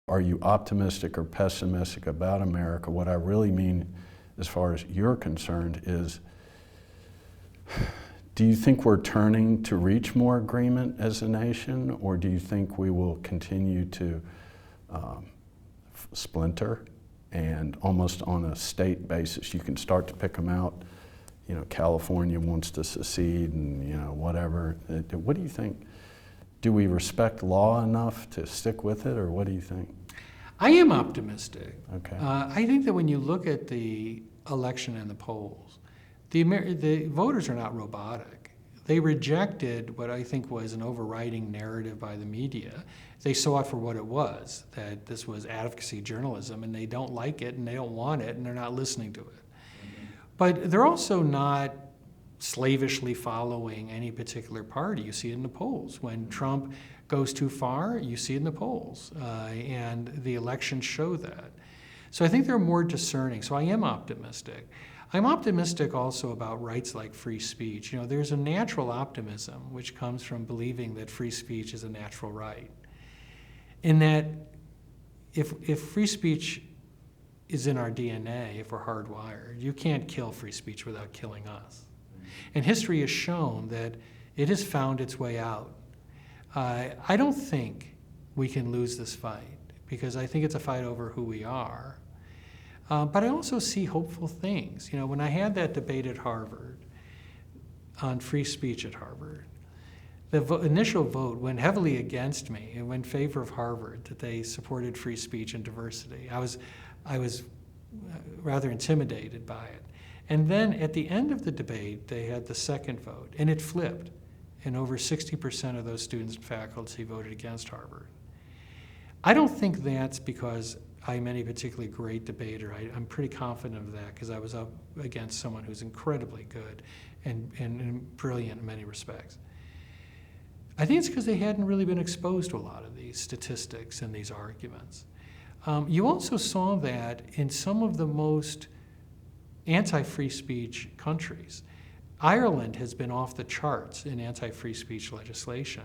are you optimistic or pessimistic about America? What I really mean, as far as you're concerned, is do you think we're turning to reach more agreement as a nation, or do you think we will continue to splinter, and almost on a state basis you can start to pick them out? You know, California wants to secede and, you know, whatever. What do you think? Do we respect law enough to stick with it, or what do you think? I am optimistic. Okay. I think that when you look at the election and the polls, the voters are not robotic. They rejected what I think was an overriding narrative by the media. They saw it for what it was, that this was advocacy journalism, and they don't like it, and they don't want it, and they're not listening to it. But they're also not slavishly following any particular party. You see it in the polls. When Trump goes too far, you see it in the polls, and the elections show that. So I think they're more discerning, so I am optimistic. I'm optimistic also about rights like free speech. You know, there's a natural optimism which comes from believing that free speech is a natural right. In that if free speech is in our DNA, if we're hardwired, you can't kill free speech without killing us. And history has shown that it has found its way out. I don't think we can lose this fight, because I think it's a fight over who we are. But I also see hopeful things. You know, when I had that debate at Harvard on free speech at Harvard, the initial vote went heavily against me. It went in favor of Harvard, that they supported free speech and diversity. I was rather intimidated by it. And then at the end of the debate, they had the second vote, and it flipped. And over 60% of those students and faculty voted against Harvard. I don't think that's because I'm any particularly great debater. I'm pretty confident of that, because I was up against someone who's incredibly good and brilliant in many respects. I think it's because they hadn't really been exposed to a lot of these statistics and these arguments. You also saw that in some of the most anti-free speech countries. Ireland has been off the charts in anti-free speech legislation.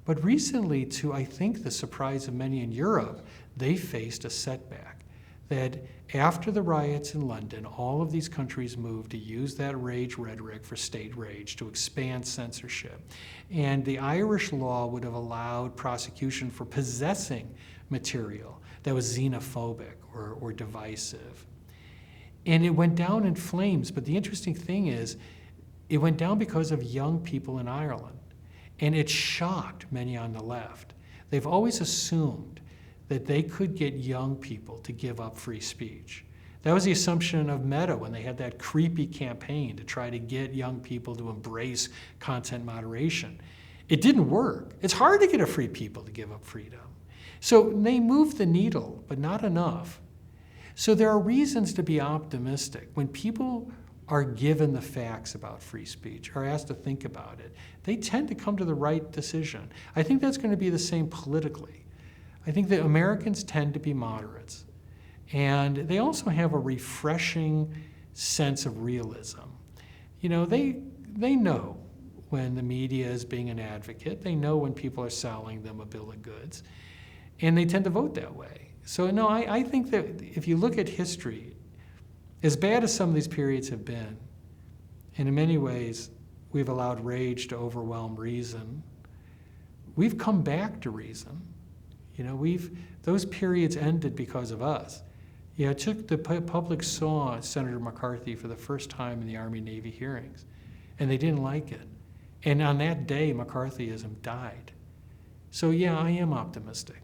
But recently, to I think the surprise of many in Europe, they faced a setback. That after the riots in London, all of these countries moved to use that rage rhetoric for state rage to expand censorship. And the Irish law would have allowed prosecution for possessing material that was xenophobic or divisive. And it went down in flames, but the interesting thing is, it went down because of young people in Ireland. And it shocked many on the left. They've always assumed that they could get young people to give up free speech. That was the assumption of Meta when they had that creepy campaign to try to get young people to embrace content moderation. It didn't work. It's hard to get a free people to give up freedom. So they moved the needle, but not enough. So there are reasons to be optimistic. When people are given the facts about free speech, are asked to think about it, they tend to come to the right decision. I think that's going to be the same politically. I think that Americans tend to be moderates. And they also have a refreshing sense of realism. You know, they know when the media is being an advocate. They know when people are selling them a bill of goods. And they tend to vote that way. So no, I think that if you look at history, as bad as some of these periods have been, and in many ways we've allowed rage to overwhelm reason, we've come back to reason. You know, those periods ended because of us. You know, the public saw Senator McCarthy for the first time in the Army-Navy hearings, and they didn't like it. And on that day, McCarthyism died. So yeah, I am optimistic.